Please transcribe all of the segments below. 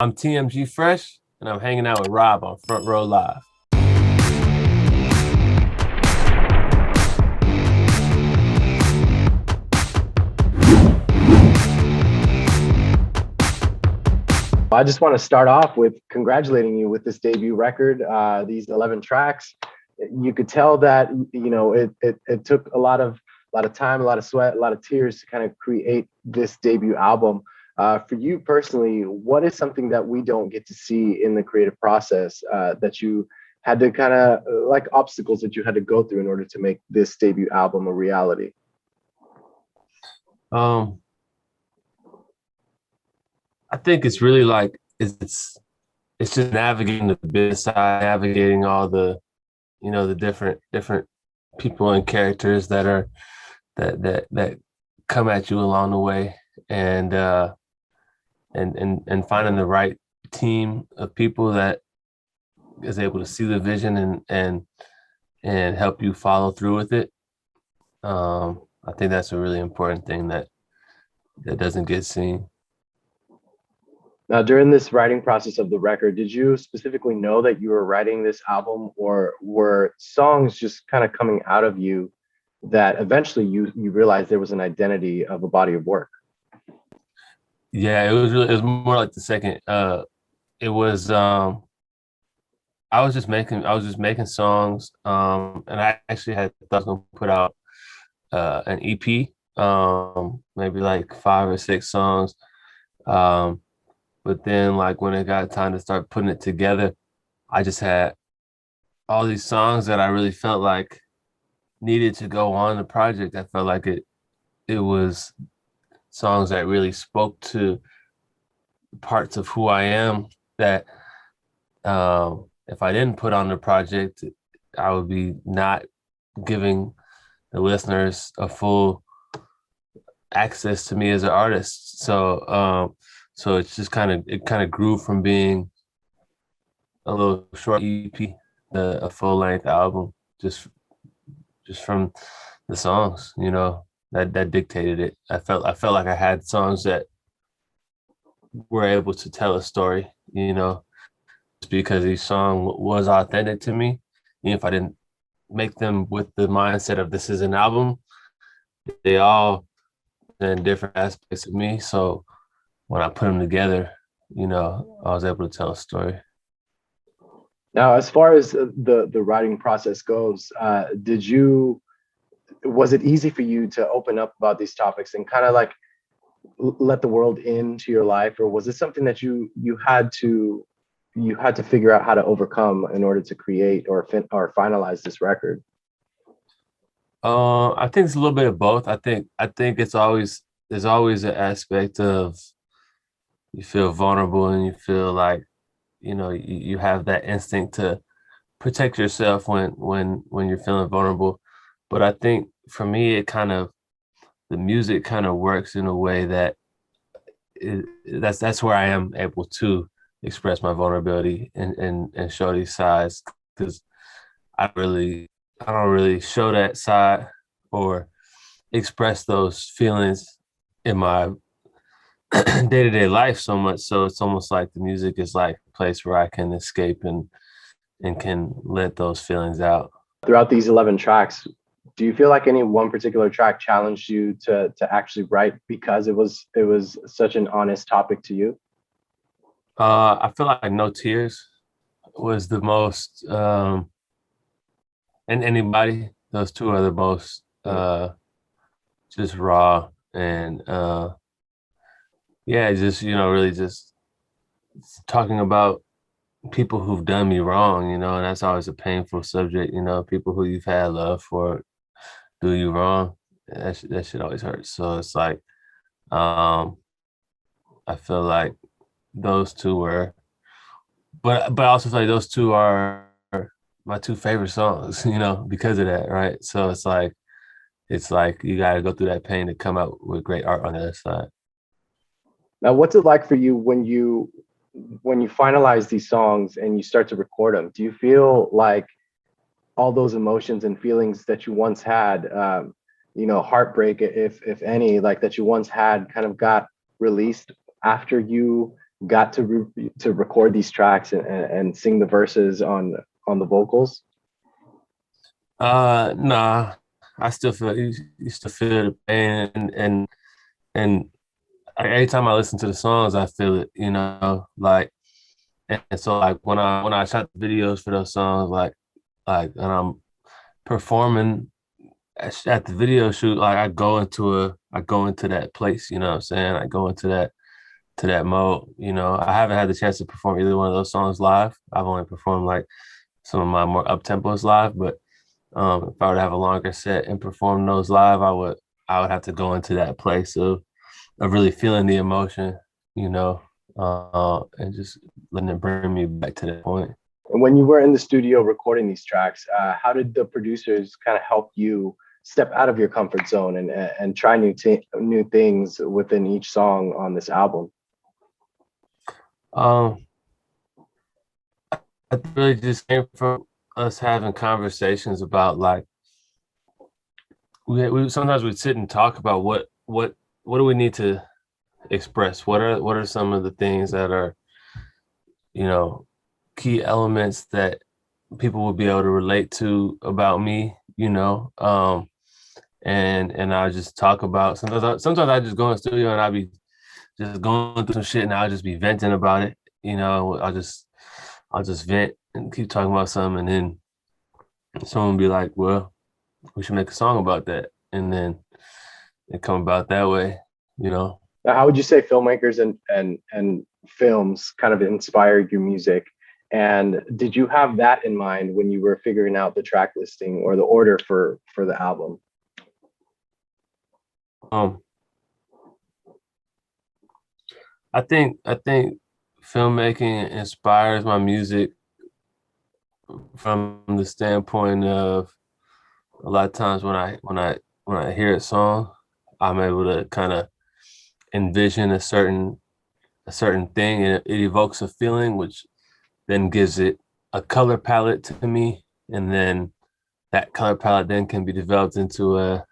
I'm TMG Fresh, and I'm hanging out with Rob on Front Row Live. I just want to start off with congratulating you with this debut record, these 11 tracks. You could tell that it took a lot of time, a lot of sweat, a lot of tears to kind of create this debut album. For you personally, what is something that we don't get to see in the creative process that you had to kind of like obstacles that you had to go through in order to make this debut album a reality? I think it's really like it's just navigating the business side, navigating all the different people and characters that come at you along the way, and finding the right team of people that is able to see the vision and help you follow through with it. I think that's a really important thing that doesn't get seen. Now, during this writing process of the record, did you specifically know that you were writing this album, or were songs just kind of coming out of you that eventually you realized there was an identity of a body of work? Yeah, it was more like the second. It was I was just making songs. And I actually had thought I was gonna put out an EP, maybe like 5 or 6 songs. Um, but then like when it got time to start putting it together, I just had all these songs that I really felt like needed to go on the project. I felt like it was songs that really spoke to parts of who I am that if I didn't put on the project, I would be not giving the listeners a full access to me as an artist. So it's just it kind of grew from being a little short EP, a full length album, just from the songs, that dictated it. I felt like I had songs that were able to tell a story, just because each song was authentic to me. Even if I didn't make them with the mindset of this is an album, they all in different aspects of me. So when I put them together, I was able to tell a story. Now, as far as the writing process goes, was it easy for you to open up about these topics and kind of like let the world into your life, or was it something that you had to figure out how to overcome in order to create or finalize this record? I think it's a little bit of both. I think there's always an aspect of you feel vulnerable and you feel like you have that instinct to protect yourself when you're feeling vulnerable. But I think for me, the music kind of works in a way that that's where I am able to express my vulnerability and show these sides, because I don't really show that side or express those feelings in my day-to-day life so much. So it's almost like the music is like a place where I can escape and can let those feelings out. Throughout these 11 tracks, do you feel like any one particular track challenged you to actually write because it was such an honest topic to you? I feel like No Tears was the most, and Anybody, those two are the most just raw and yeah, just really just talking about people who've done me wrong, and that's always a painful subject, people who you've had love for do you wrong. That shit always hurts. So it's like, um, I feel like those two were, but I also feel like those two are my two favorite songs, because of that, right? So it's like you got to go through that pain to come out with great art on the other side. Now, what's it like for you when you finalize these songs and you start to record them? Do you feel like all those emotions and feelings that you once had, heartbreak, if any, like that you once had, kind of got released after you got to record these tracks and sing the verses on the vocals? Nah, I still feel you still feel the pain and every time I listen to the songs, I feel it, like and so like when I shot the videos for those songs, and I'm performing at the video shoot, like I go into that place, you know what I'm saying? I go into that mode, I haven't had the chance to perform either one of those songs live. I've only performed like some of my more up tempos live, but if I were to have a longer set and perform those live, I would have to go into that place of really feeling the emotion, and just letting it bring me back to that point. And when you were in the studio recording these tracks, how did the producers kind of help you step out of your comfort zone and try new things within each song on this album? Um, it really just came from us having conversations about like we sometimes we'd sit and talk about what do we need to express? What are some of the things that are, you know, key elements that people will be able to relate to about me, and I just talk about sometimes I just go in the studio and I'll be just going through some shit and I'll just be venting about it. I'll just vent and keep talking about something, and then someone will be like, well, we should make a song about that. And then it come about that way. Now, how would you say filmmakers and films kind of inspired your music? And did you have that in mind when you were figuring out the track listing or the order for the album? Um, I think filmmaking inspires my music from the standpoint of a lot of times when I hear a song, I'm able to kind of envision a certain thing, and it evokes a feeling, which then gives it a color palette to me, and then that color palette then can be developed into a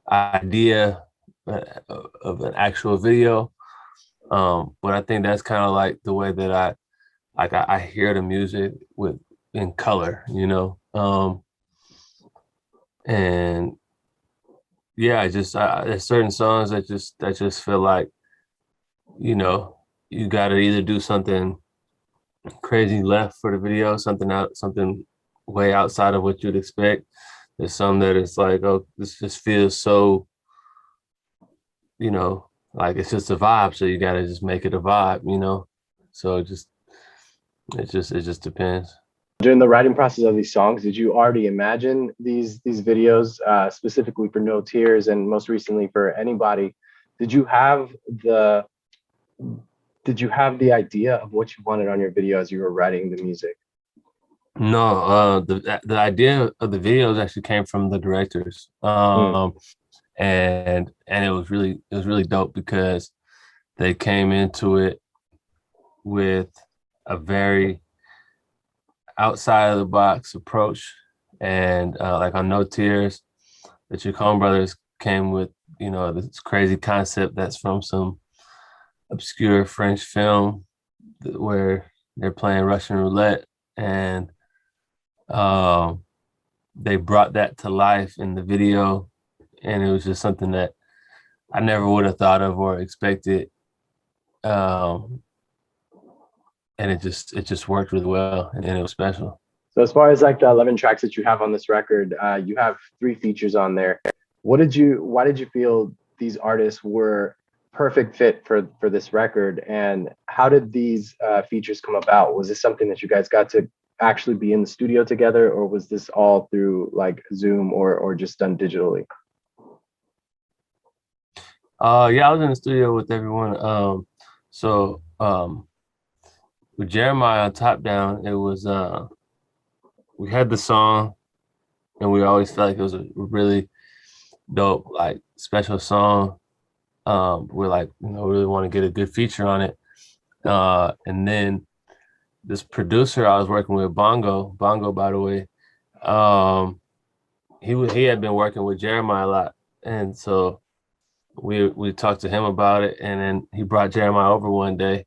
idea of an actual video. But I think that's kind of like the way that I hear the music with in color. And yeah, there's certain songs that just feel like you got to either do something crazy left for the video, something way outside of what you'd expect. There's some that it's like, oh, this just feels so, like it's just a vibe. So you got to just make it a vibe. So it just depends. During the writing process of these songs, did you already imagine these videos specifically for No Tears and most recently for Anybody? Did you have the did you have the idea of what you wanted on your video as you were writing the music? No, the idea of the videos actually came from the directors. Mm. And it was really dope because they came into it with a very outside of the box approach. And like on No Tears, the Chacon brothers came with, this crazy concept that's from some obscure French film where they're playing Russian roulette, and um, they brought that to life in the video, and it was just something that I never would have thought of or expected. Um, and it just worked really well, and it was special. So as far as like the 11 tracks that you have on this record, you have 3 features on there. Why did you feel these artists were perfect fit for this record? And how did these features come about? Was this something that you guys got to actually be in the studio together, or was this all through like Zoom or just done digitally? Yeah, I was in the studio with everyone. So with Jeremiah on Top Down, it was we had the song, and we always felt like it was a really dope, like special song. We're like, we really want to get a good feature on it. And then this producer I was working with, Bongo, by the way, he had been working with Jeremiah a lot, and so we talked to him about it, and then he brought Jeremiah over one day,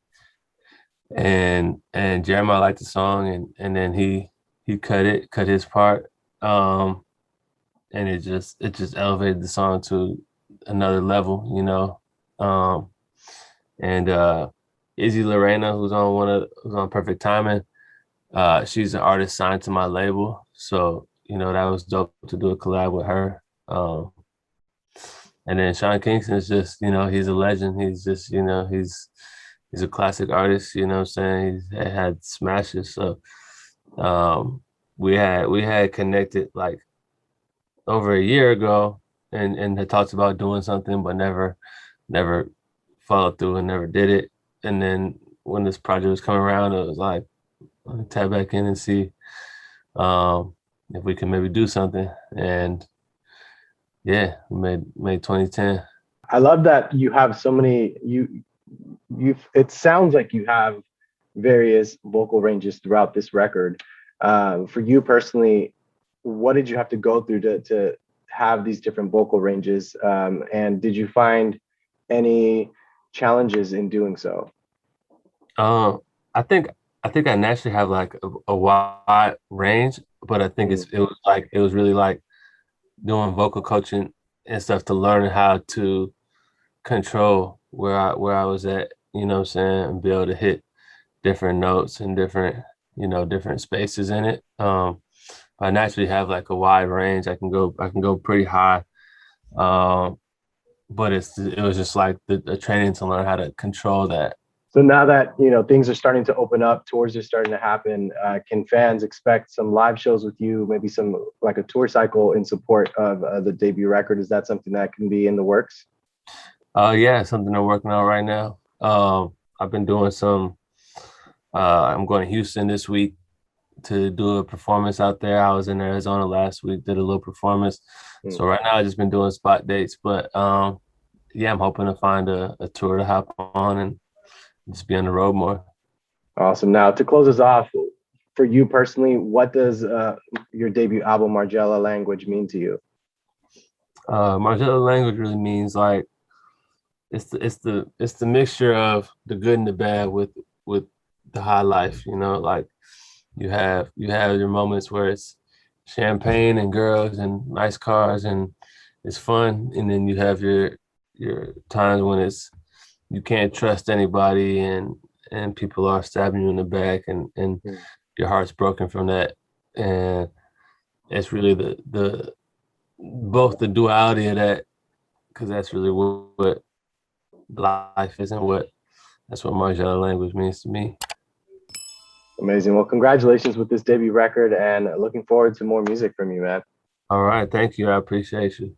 and Jeremiah liked the song, and then he cut his part, and it just elevated the song to another level, you know. Um, and Izzy Lorena, who's on Perfect Timing, she's an artist signed to my label, so you know that was dope to do a collab with her. And then Sean Kingston is just, you know, he's a legend. He's just, you know, he's a classic artist, you know what I'm saying? He's had smashes. So um we had connected like over a year ago and had talked about doing something but never followed through and never did it. And then when this project was coming around, it was like let me tap back in and see um if we can maybe do something. And yeah, we made 2010. I love that you have so many you it sounds like you have various vocal ranges throughout this record. For you personally, what did you have to go through to have these different vocal ranges? And did you find any challenges in doing so? Um, I think I think I naturally have like a wide range, but I think Mm, it was really like doing vocal coaching and stuff to learn how to control where I was at, you know what I'm saying, and be able to hit different notes and different, you know, different spaces in it. I naturally have like a wide range. I can go pretty high. Um, but it was just like the training to learn how to control that. So now that things are starting to open up, tours are starting to happen, can fans expect some live shows with you? Maybe some like a tour cycle in support of the debut record. Is that something that can be in the works? Yeah, something I'm working on right now. I've been doing some. I'm going to Houston this week to do a performance out there. I was in Arizona last week, did a little performance. Mm, So right now I've just been doing spot dates, but yeah, I'm hoping to find a tour to hop on and just be on the road more. awesome. Now to close us off, for you personally, what does your debut album Margiela Language mean to you? Margiela Language really means like it's the mixture of the good and the bad with the high life, you know, like you have your moments where it's champagne and girls and nice cars and it's fun, and then you have your times when it's you can't trust anybody and people are stabbing you in the back and Mm. your heart's broken from that. And it's really the both the duality of that, because that's really what life is and what that's what Margiela language means to me. Amazing. Well, congratulations with this debut record and looking forward to more music from you, man. All right, thank you. I appreciate you.